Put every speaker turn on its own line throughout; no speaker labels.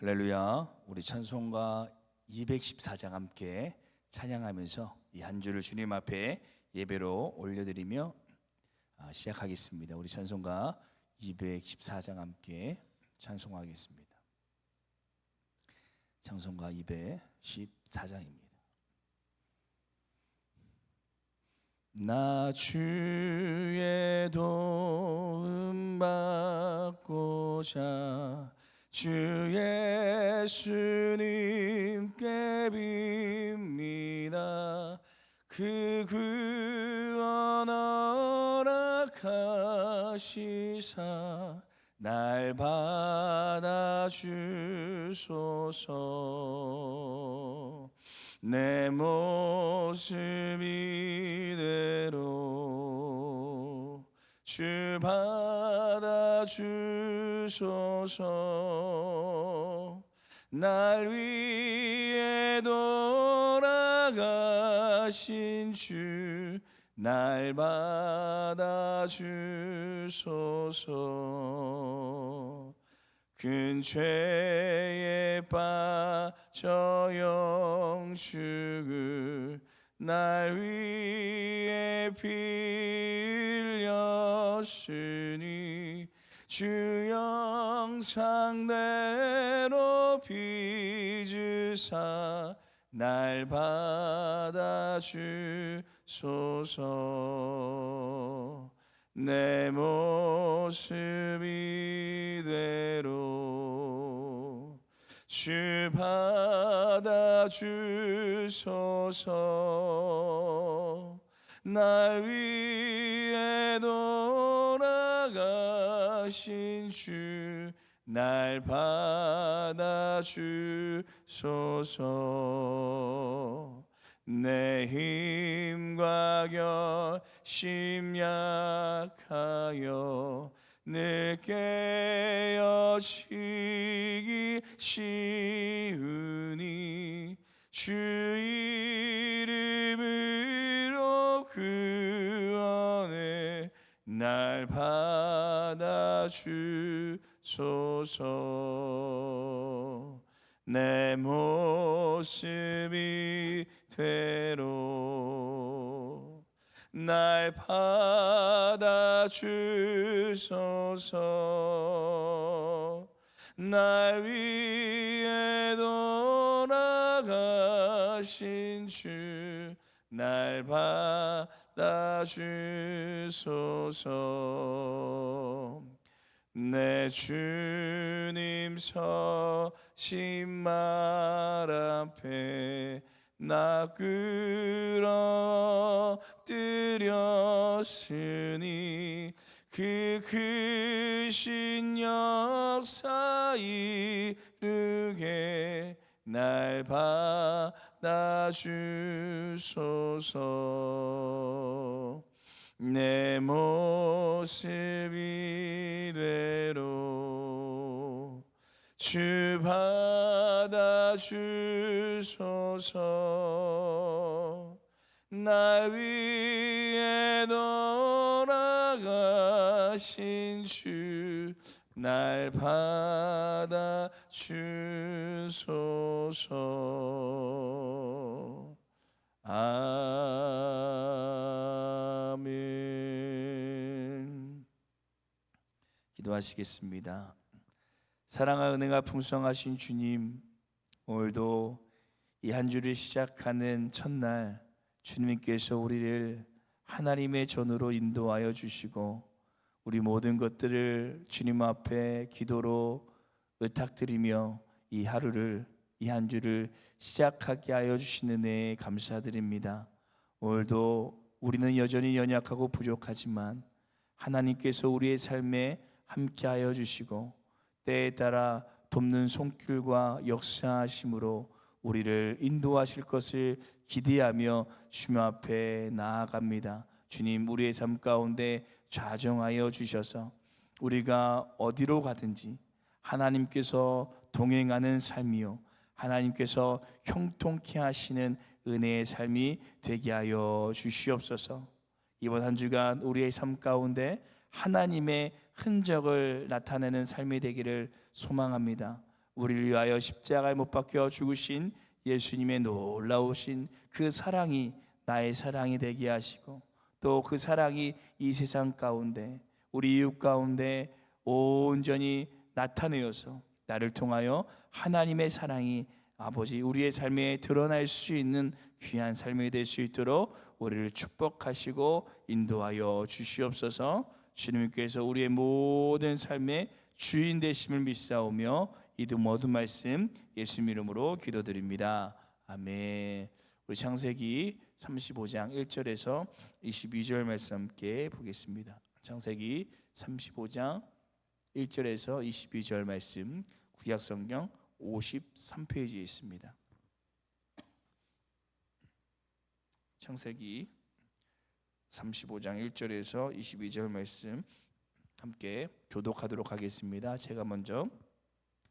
할렐루야. 우리 찬송가 214장 함께 찬양하면서 이 한 주를 주님 앞에 예배로 올려드리며 시작하겠습니다. 우리 찬송가 214장 함께 찬송하겠습니다. 찬송가 214장입니다. 나 주의 도움 받고자 주 예수님께 빕니다. 그 구원 허락하시사 날 받아주소서. 내 모습 이대로 주 받아주소서. 날 위해 돌아가신 주 날 받아주소서. 큰 죄에 빠져 영축을 날 위해 빌렸으니 주 영상대로 빚으사 날 받아주소서. 내 모습 이대로 주 받아주소서. 날 위해 돌아가신 주 날 받아주소서. 내 힘과 결심 약하여 늘 깨어지기 쉬우니 주 이름으로 구원해 날 받아주소서. 내 모습 이대로 날 받아주소서. 날 위해 돌아가신 주 날 받아주소서. 내 주님 서신 말 앞에 나 엎드렸으니 그 크신 역사 이루게 날 받아주소서. 내 모습 이대로 주 받아주소서. 날 위해 돌아가신 주 날 받아주소서. 아멘. 기도하시겠습니다. 사랑과 은혜가 풍성하신 주님, 오늘도 이 한 주를 시작하는 첫날 주님께서 우리를 하나님의 전으로 인도하여 주시고 우리 모든 것들을 주님 앞에 기도로 의탁드리며 이 하루를, 이 한 주를 시작하게 하여 주시는 은혜에 감사드립니다. 오늘도 우리는 여전히 연약하고 부족하지만 하나님께서 우리의 삶에 함께하여 주시고 때에 따라 돕는 손길과 역사하심으로 우리를 인도하실 것을 기대하며 주님 앞에 나아갑니다. 주님, 우리의 삶 가운데 좌정하여 주셔서 우리가 어디로 가든지 하나님께서 동행하는 삶이요, 하나님께서 형통케 하시는 은혜의 삶이 되게 하여 주시옵소서. 이번 한 주간 우리의 삶 가운데 하나님의 흔적을 나타내는 삶이 되기를 소망합니다. 우리를 위하여 십자가에 못 박혀 죽으신 예수님의 놀라우신 그 사랑이 나의 사랑이 되게 하시고, 또 그 사랑이 이 세상 가운데 우리 이웃 가운데 온전히 나타내어서 나를 통하여 하나님의 사랑이 아버지 우리의 삶에 드러날 수 있는 귀한 삶이 될 수 있도록 우리를 축복하시고 인도하여 주시옵소서. 주님께서 우리의 모든 삶의 주인 되심을 믿사오며 이 모든 말씀 예수님 이름으로 기도드립니다. 아멘. 우리 창세기 35장 1절에서 22절 말씀 함께 보겠습니다. 창세기 35장 1절에서 22절 말씀 구약성경 53페이지에 있습니다. 창세기 35장 1절에서 22절 말씀 함께 교독하도록 하겠습니다. 제가 먼저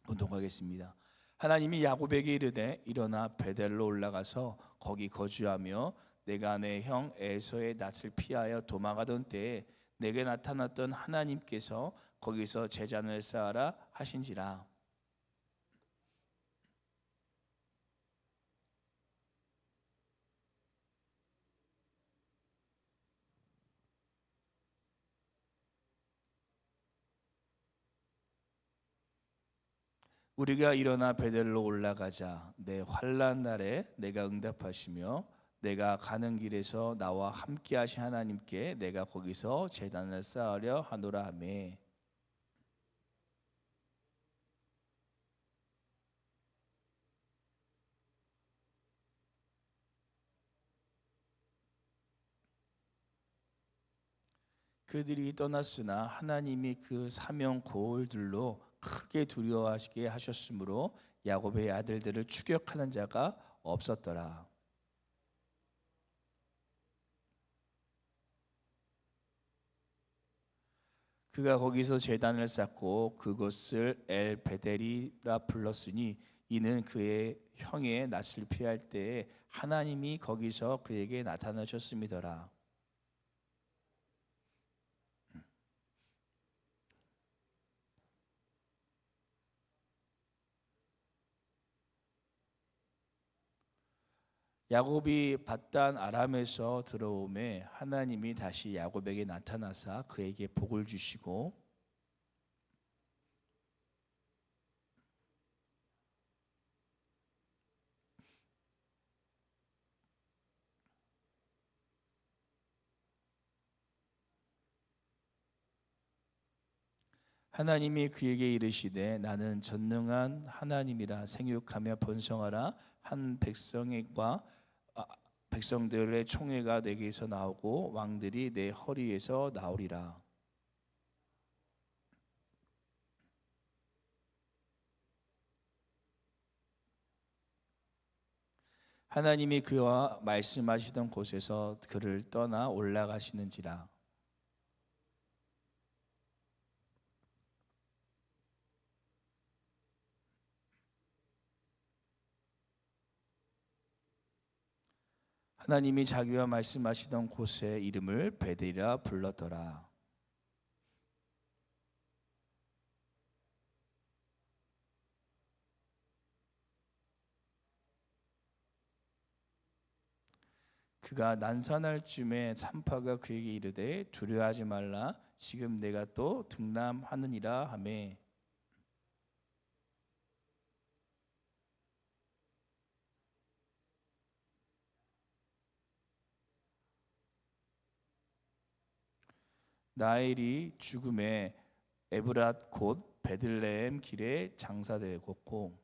교독하겠습니다. 하나님이 야곱에게 이르되 일어나 베델로 올라가서 거기 거주하며 내가 내 형 에서의 낯을 피하여 도망하던 때에 내게 나타났던 하나님께서 거기서 제단을 쌓아라 하신지라. 우리가 일어나 베델로 올라가자. 내 환난 날에 내가 응답하시며 내가 가는 길에서 나와 함께 하신 하나님께 내가 거기서 제단을 쌓으려 하노라 하매. 그들이 떠났으나 하나님이 그 사명 고을들로 크게 두려워하시게 하셨으므로 야곱의 아들들을 추격하는 자가 없었더라. 그가 거기서 제단을 쌓고 그곳을 엘 베델이라 불렀으니 이는 그의 형의 낯을 피할 때에 하나님이 거기서 그에게 나타나셨음이더라. 야곱이 밧단 아람에서 들어오매 하나님이 다시 야곱에게 나타나사 그에게 복을 주시고 하나님이 그에게 이르시되 나는 전능한 하나님이라 생육하며 번성하라. 한 백성들의 총회가 내게서 나오고 왕들이 내 허리에서 나오리라. 하나님이 그와 말씀하시던 곳에서 그를 떠나 올라가시는지라. 하나님이 자기와 말씀하시던 곳의 이름을 베델이라 불렀더라. 그가 난산할 쯤에 산파가 그에게 이르되 두려워하지 말라. 지금 내가 또 등남하느니라 하매. 나엘이 죽음에 에브랏 곧 베들레헴 길에 장사되었고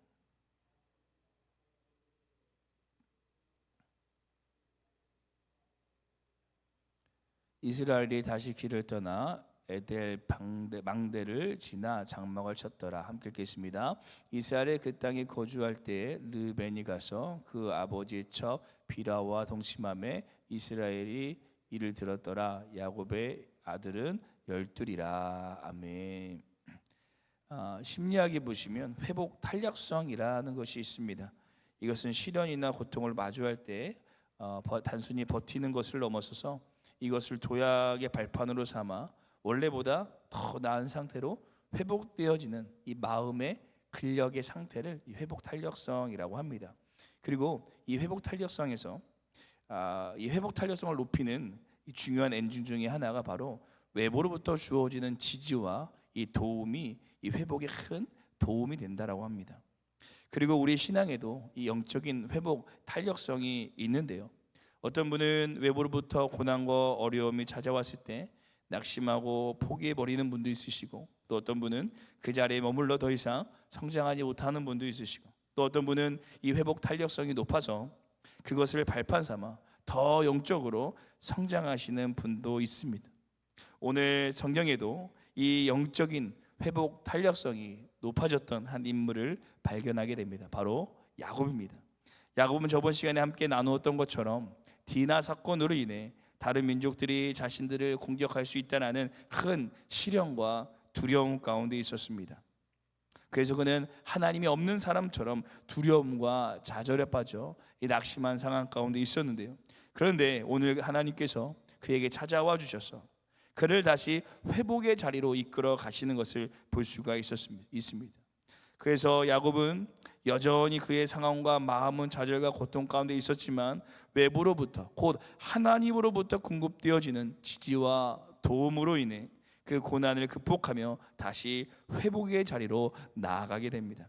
이스라엘이 다시 길을 떠나 에델 망대를 지나 장막을 쳤더라. 함께 읽겠습니다. 이스라엘의 그 땅에 거주할 때에 르벤이 가서 그 아버지의 첩 비라와 동침함에 이스라엘이 이를 들었더라. 야곱의 아들은 12이라. 아멘. 심리학에 보시면 회복 탄력성이라는 것이 있습니다. 이것은 시련이나 고통을 마주할 때 단순히 버티는 것을 넘어서서 이것을 도약의 발판으로 삼아 원래보다 더 나은 상태로 회복되어지는 이 마음의 근력의 상태를 이 회복 탄력성이라고 합니다. 그리고 이 회복 탄력성에서 이 회복 탄력성을 높이는 이 중요한 엔진 중에 하나가 바로 외부로부터 주어지는 지지와 이 도움이 이 회복에 큰 도움이 된다라고 합니다. 그리고 우리 신앙에도 이 영적인 회복 탄력성이 있는데요. 어떤 분은 외부로부터 고난과 어려움이 찾아왔을 때 낙심하고 포기해버리는 분도 있으시고, 또 어떤 분은 그 자리에 머물러 더 이상 성장하지 못하는 분도 있으시고, 또 어떤 분은 이 회복 탄력성이 높아서 그것을 발판 삼아 더 영적으로 성장하시는 분도 있습니다. 오늘 성경에도 이 영적인 회복 탄력성이 높아졌던 한 인물을 발견하게 됩니다. 바로 야곱입니다. 야곱은 저번 시간에 함께 나누었던 것처럼 디나 사건으로 인해 다른 민족들이 자신들을 공격할 수 있다는 큰 시련과 두려움 가운데 있었습니다. 그래서 그는 하나님이 없는 사람처럼 두려움과 좌절에 빠져 이 낙심한 상황 가운데 있었는데요. 그런데 오늘 하나님께서 그에게 찾아와 주셔서 그를 다시 회복의 자리로 이끌어 가시는 것을 볼 수가 있습니다. 그래서 야곱은 여전히 그의 상황과 마음은 좌절과 고통 가운데 있었지만 외부로부터 곧 하나님으로부터 공급되어지는 지지와 도움으로 인해 그 고난을 극복하며 다시 회복의 자리로 나아가게 됩니다.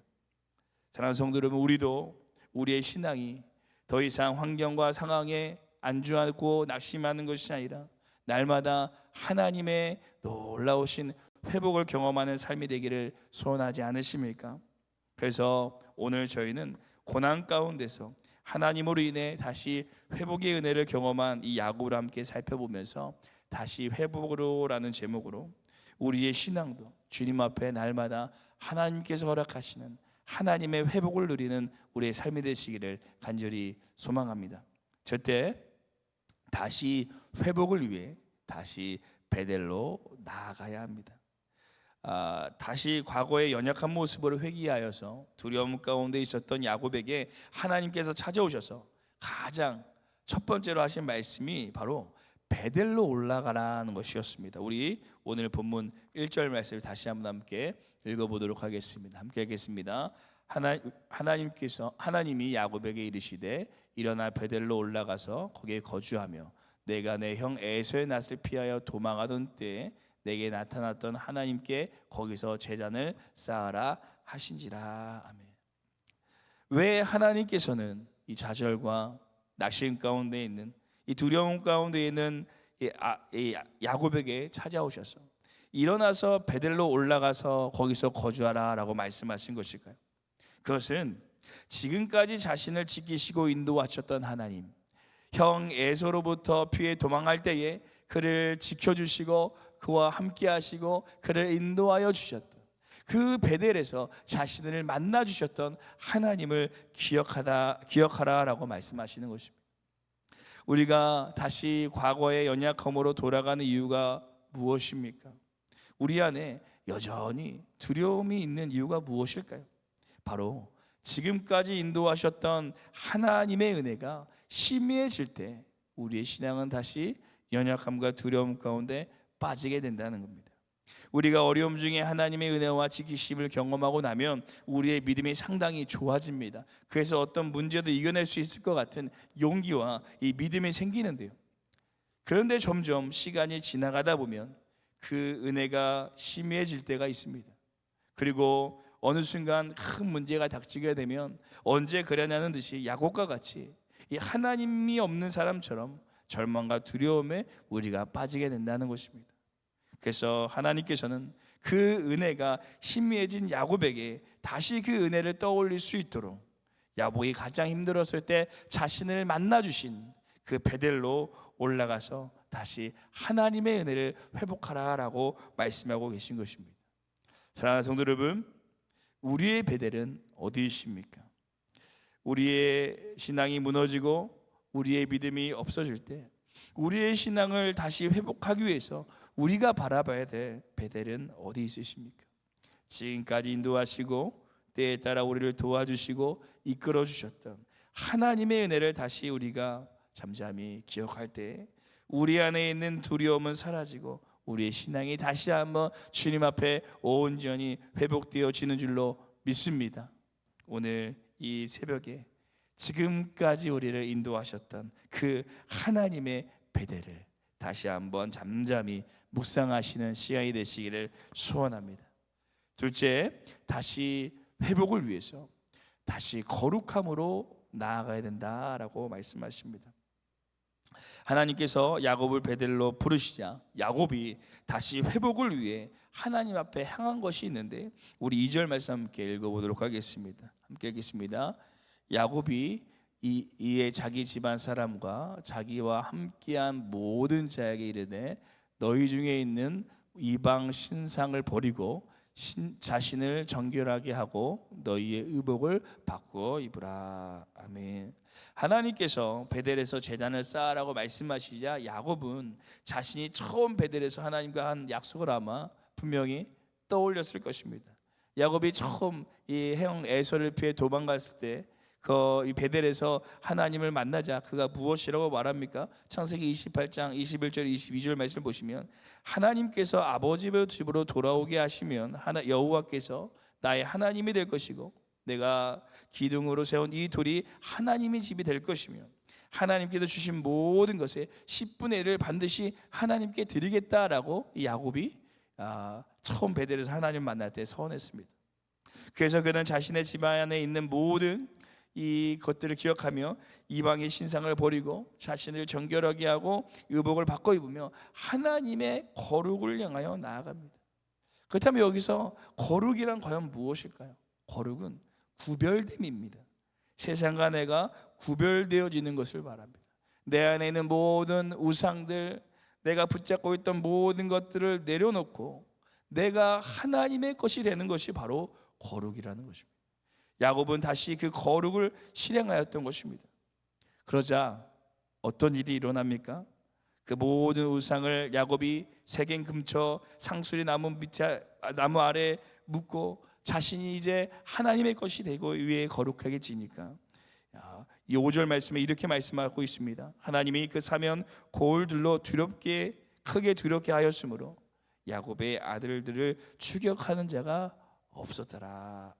사랑하는 성도 여러분, 우리도 우리의 신앙이 더 이상 환경과 상황에 안주하고 낙심하는 것이 아니라 날마다 하나님의 놀라우신 회복을 경험하는 삶이 되기를 소원하지 않으십니까? 그래서 오늘 저희는 고난 가운데서 하나님으로 인해 다시 회복의 은혜를 경험한 이 야곱을 함께 살펴보면서 다시 회복으로라는 제목으로 우리의 신앙도 주님 앞에 날마다 하나님께서 허락하시는 하나님의 회복을 누리는 우리의 삶이 되시기를 간절히 소망합니다. 저때 다시 회복을 위해 다시 베델로 나아가야 합니다. 다시 과거의 연약한 모습을 회귀하여서 두려움 가운데 있었던 야곱에게 하나님께서 찾아오셔서 가장 첫 번째로 하신 말씀이 바로 베델로 올라가라는 것이었습니다. 우리 오늘 본문 1절 말씀을 다시 한번 함께 읽어보도록 하겠습니다. 함께 하겠습니다. 하나님이 야곱에게 이르시되 일어나 베델로 올라가서 거기에 거주하며 내가 내 형 에서의 낯을 피하여 도망하던 때에 내게 나타났던 하나님께 거기서 제단을 쌓아라 하신지라. 아멘. 왜 하나님께서는 이 좌절과 낙심 가운데 있는 이 두려움 가운데 있는 이 야곱에게 찾아오셔서 일어나서 베델로 올라가서 거기서 거주하라라고 말씀하신 것일까요? 그것은 지금까지 자신을 지키시고 인도하셨던 하나님, 형 에서로부터 피해 도망할 때에 그를 지켜주시고 그와 함께 하시고 그를 인도하여 주셨던 그 베델에서 자신을 만나 주셨던 하나님을 기억하라라고 말씀하시는 것입니다. 우리가 다시 과거의 연약함으로 돌아가는 이유가 무엇입니까? 우리 안에 여전히 두려움이 있는 이유가 무엇일까요? 바로 지금까지 인도하셨던 하나님의 은혜가 희미해질 때 우리의 신앙은 다시 연약함과 두려움 가운데 빠지게 된다는 겁니다. 우리가 어려움 중에 하나님의 은혜와 지키심을 경험하고 나면 우리의 믿음이 상당히 좋아집니다. 그래서 어떤 문제도 이겨낼 수 있을 것 같은 용기와 이 믿음이 생기는데요. 그런데 점점 시간이 지나가다 보면 그 은혜가 희미해질 때가 있습니다. 그리고 어느 순간 큰 문제가 닥치게 되면 언제 그러냐는 듯이 야곱과 같이 이 하나님이 없는 사람처럼 절망과 두려움에 우리가 빠지게 된다는 것입니다. 그래서 하나님께서는 그 은혜가 희미해진 야곱에게 다시 그 은혜를 떠올릴 수 있도록 야곱이 가장 힘들었을 때 자신을 만나 주신 그 베델로 올라가서 다시 하나님의 은혜를 회복하라라고 말씀하고 계신 것입니다. 사랑하는 성도 여러분, 우리의 베델은 어디이십니까? 우리의 신앙이 무너지고 우리의 믿음이 없어질 때 우리의 신앙을 다시 회복하기 위해서 우리가 바라봐야 될 베델은 어디 있으십니까? 지금까지 인도하시고 때에 따라 우리를 도와주시고 이끌어 주셨던 하나님의 은혜를 다시 우리가 잠잠히 기억할 때 우리 안에 있는 두려움은 사라지고 우리의 신앙이 다시 한번 주님 앞에 온전히 회복되어지는 줄로 믿습니다. 오늘 이 새벽에 지금까지 우리를 인도하셨던 그 하나님의 베델을 다시 한번 잠잠히 묵상하시는 시간이 되시기를 소원합니다. 둘째, 다시 회복을 위해서 다시 거룩함으로 나아가야 된다라고 말씀하십니다. 하나님께서 야곱을 베델로 부르시자 야곱이 다시 회복을 위해 하나님 앞에 향한 것이 있는데, 우리 2절 말씀 함께 읽어보도록 하겠습니다. 함께 읽겠습니다. 야곱이 이에 자기 집안 사람과 자기와 함께한 모든 자에게 이르되 너희 중에 있는 이방 신상을 버리고 자신을 정결하게 하고 너희의 의복을 바꾸어 입으라. 아멘. 하나님께서 베델에서 제단을 쌓으라고 말씀하시자 야곱은 자신이 처음 베델에서 하나님과 한 약속을 아마 분명히 떠올렸을 것입니다. 야곱이 처음 이 형 에서를 피해 도망갔을 때 이 베델에서 하나님을 만나자 그가 무엇이라고 말합니까? 창세기 28장 21절 22절 말씀을 보시면 하나님께서 아버지 집으로 돌아오게 하시면 여호와께서 나의 하나님이 될 것이고 내가 기둥으로 세운 이 돌이 하나님의 집이 될 것이며 하나님께서 주신 모든 것의 10분의 1을 반드시 하나님께 드리겠다라고 야곱이 처음 베델에서 하나님을 만날 때 서원했습니다. 그래서 그는 자신의 집안에 있는 모든 이 것들을 기억하며 이방의 신상을 버리고 자신을 정결하게 하고 의복을 바꿔 입으며 하나님의 거룩을 향하여 나아갑니다. 그렇다면 여기서 거룩이란 과연 무엇일까요? 거룩은 구별됨입니다. 세상과 내가 구별되어지는 것을 말합니다. 내 안에 있는 모든 우상들, 내가 붙잡고 있던 모든 것들을 내려놓고 내가 하나님의 것이 되는 것이 바로 거룩이라는 것입니다. 야곱은 다시 그 거룩을 실행하였던 것입니다. 그러자 어떤 일이 일어납니까? 그 모든 우상을 야곱이 세겜 근처 상수리 나무 아래 묻고 자신이 이제 하나님의 것이 되고 위에 거룩하게 지니까 이 5절 말씀에 이렇게 말씀하고 있습니다. 하나님이 그 사면 고을들로 크게 두렵게 하였으므로 야곱의 아들들을 추격하는 자가 없었더라.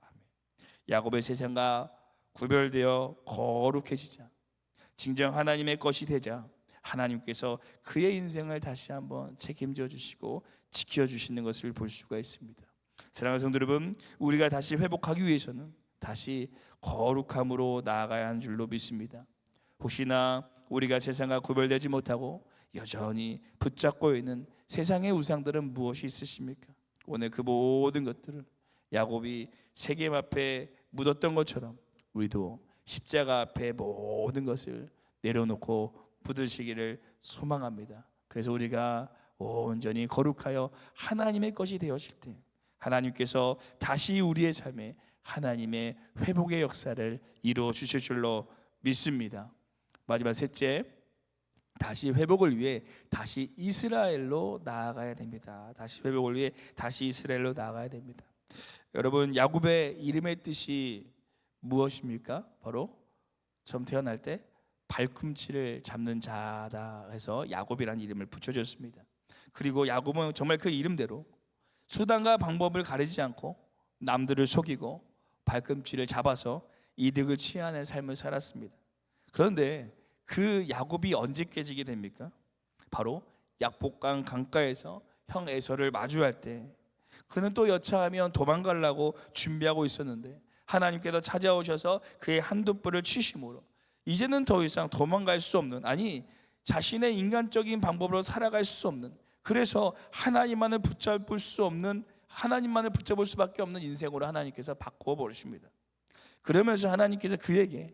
야곱의 세상과 구별되어 거룩해지자 진정 하나님의 것이 되자 하나님께서 그의 인생을 다시 한번 책임져 주시고 지켜주시는 것을 볼 수가 있습니다. 사랑하는 성도 여러분, 우리가 다시 회복하기 위해서는 다시 거룩함으로 나아가야 하는 줄로 믿습니다. 혹시나 우리가 세상과 구별되지 못하고 여전히 붙잡고 있는 세상의 우상들은 무엇이 있으십니까? 오늘 그 모든 것들을 야곱이 세겜 앞에 묻었던 것처럼 우리도 십자가 앞에 모든 것을 내려놓고 묻으시기를 소망합니다. 그래서 우리가 온전히 거룩하여 하나님의 것이 되어질 때 하나님께서 다시 우리의 삶에 하나님의 회복의 역사를 이루어 주실 줄로 믿습니다. 마지막 셋째, 다시 회복을 위해 다시 이스라엘로 나아가야 됩니다. 다시 회복을 위해 다시 이스라엘로 나아가야 됩니다. 여러분, 야곱의 이름의 뜻이 무엇입니까? 바로 처음 태어날 때 발꿈치를 잡는 자다 해서 야곱이라는 이름을 붙여줬습니다. 그리고 야곱은 정말 그 이름대로 수단과 방법을 가리지 않고 남들을 속이고 발꿈치를 잡아서 이득을 취하는 삶을 살았습니다. 그런데 그 야곱이 언제 깨지게 됩니까? 바로 약복강 강가에서 형 에서를 마주할 때 그는 또 여차하면 도망가려고 준비하고 있었는데 하나님께서 찾아오셔서 그의 한두 뿔을 치심으로 이제는 더 이상 도망갈 수 없는, 아니 자신의 인간적인 방법으로 살아갈 수 없는, 그래서 하나님만을 붙잡을 수밖에 없는 인생으로 하나님께서 바꾸어 버리십니다. 그러면서 하나님께서 그에게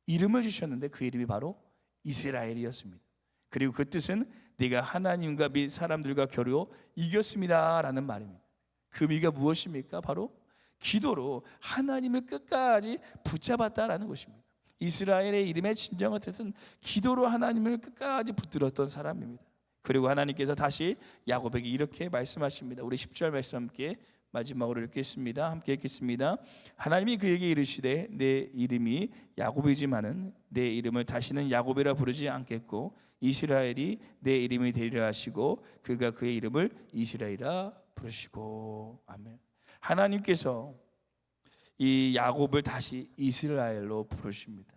이름을 주셨는데 그 이름이 바로 이스라엘이었습니다. 그리고 그 뜻은 네가 하나님과 및 사람들과 겨루어 이겼습니다 라는 말입니다. 그 의미가 무엇입니까? 바로 기도로 하나님을 끝까지 붙잡았다라는 것입니다. 이스라엘의 이름의 진정한 뜻은 기도로 하나님을 끝까지 붙들었던 사람입니다. 그리고 하나님께서 다시 야곱에게 이렇게 말씀하십니다. 우리 10절 말씀 함께 마지막으로 읽겠습니다. 함께 읽겠습니다. 하나님이 그에게 이르시되 내 이름이 야곱이지만은 내 이름을 다시는 야곱이라 부르지 않겠고 이스라엘이 내 이름이 되리라 하시고 그가 그의 이름을 이스라엘이라 부르시고. 아멘. 하나님께서 이 야곱을 다시 이스라엘로 부르십니다.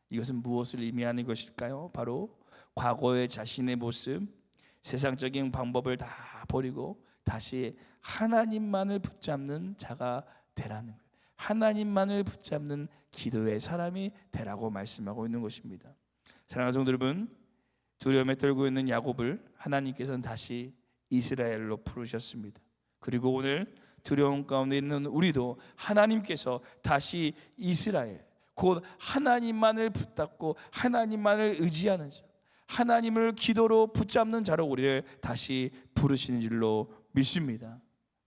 이것은 무엇을 의미하는 것일까요? 바로 과거의 자신의 모습, 세상적인 방법을 다 버리고 다시 하나님만을 붙잡는 자가 되라는 거예요. 하나님만을 붙잡는 기도의 사람이 되라고 말씀하고 있는 것입니다. 사랑하는 성도 여러분, 두려움에 떨고 있는 야곱을 하나님께서는 다시 이스라엘로 부르셨습니다. 그리고 오늘 두려움 가운데 있는 우리도 하나님께서 다시 이스라엘, 곧 하나님만을 붙잡고 하나님만을 의지하는 자, 하나님을 기도로 붙잡는 자로 우리를 다시 부르시는 줄로 믿습니다.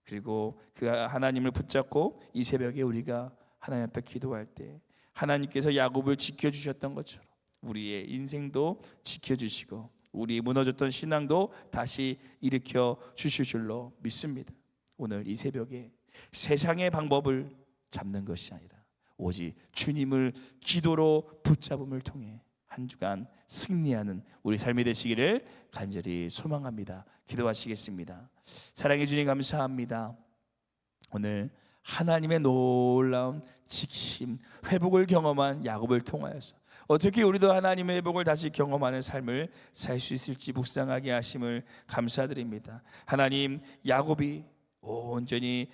그리고 그 하나님을 붙잡고 이 새벽에 우리가 하나님 앞에 기도할 때 하나님께서 야곱을 지켜주셨던 것처럼 우리의 인생도 지켜주시고 우리 무너졌던 신앙도 다시 일으켜 주실 줄로 믿습니다. 오늘 이 새벽에 세상의 방법을 잡는 것이 아니라 오직 주님을 기도로 붙잡음을 통해 한 주간 승리하는 우리 삶이 되시기를 간절히 소망합니다. 기도하시겠습니다. 사랑해 주님 감사합니다. 오늘 하나님의 놀라운 지키심, 회복을 경험한 야곱을 통하여서 어떻게 우리도 하나님의 회복을 다시 경험하는 삶을 살 수 있을지 묵상하게 하심을 감사드립니다. 하나님, 야곱이 온전히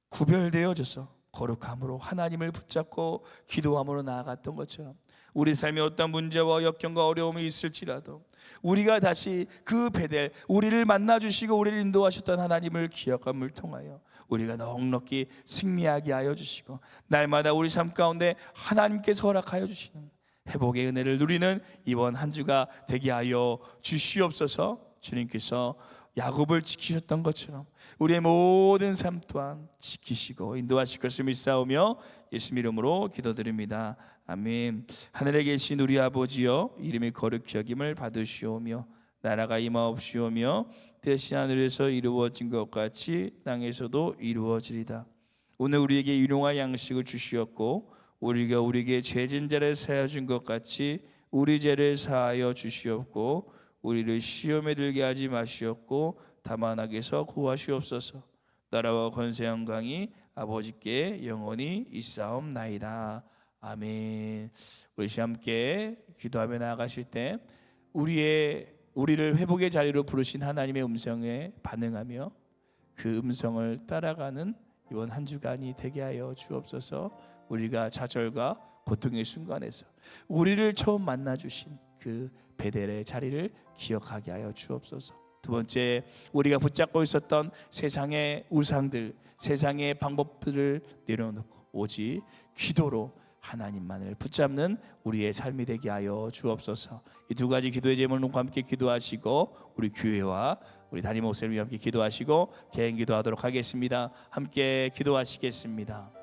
구별되어져서 거룩함으로 하나님을 붙잡고 기도함으로 나아갔던 것처럼 우리 삶에 어떤 문제와 역경과 어려움이 있을지라도 우리가 다시 그 베델, 우리를 만나주시고 우리를 인도하셨던 하나님을 기억함을 통하여 우리가 넉넉히 승리하게 하여 주시고 날마다 우리 삶 가운데 하나님께서 허락하여 주시는 회복의 은혜를 누리는 이번 한 주가 되게 하여 주시옵소서. 주님께서 야곱을 지키셨던 것처럼 우리의 모든 삶 또한 지키시고 인도하실 것을 믿사오며 예수 이름으로 기도드립니다. 아멘. 하늘에 계신 우리 아버지여, 이름이 거룩히 여김을 받으시오며 나라가 임하옵시오며 뜻이 하늘에서 이루어진 것 같이 땅에서도 이루어지리다. 오늘 우리에게 일용할 양식을 주시었고 우리가 우리에게 죄진 자를 사하여 준 것 같이 우리 죄를 사하여 주시옵고 우리를 시험에 들게 하지 마시옵고 다만 악에서 구하시옵소서. 나라와 권세 영광이 아버지께 영원히 있사옵나이다. 아멘. 우리 함께 기도하며 나아가실 때 우리를 회복의 자리로 부르신 하나님의 음성에 반응하며 그 음성을 따라가는 이번 한 주간이 되게 하여 주옵소서. 우리가 좌절과 고통의 순간에서 우리를 처음 만나 주신 그 베델의 자리를 기억하게 하여 주옵소서. 두 번째, 우리가 붙잡고 있었던 세상의 우상들, 세상의 방법들을 내려놓고 오직 기도로 하나님만을 붙잡는 우리의 삶이 되게 하여 주옵소서. 이 두 가지 기도의 제목과 함께 기도하시고 우리 교회와 우리 담임 목사님과 함께 기도하시고 개인 기도하도록 하겠습니다. 함께 기도하시겠습니다.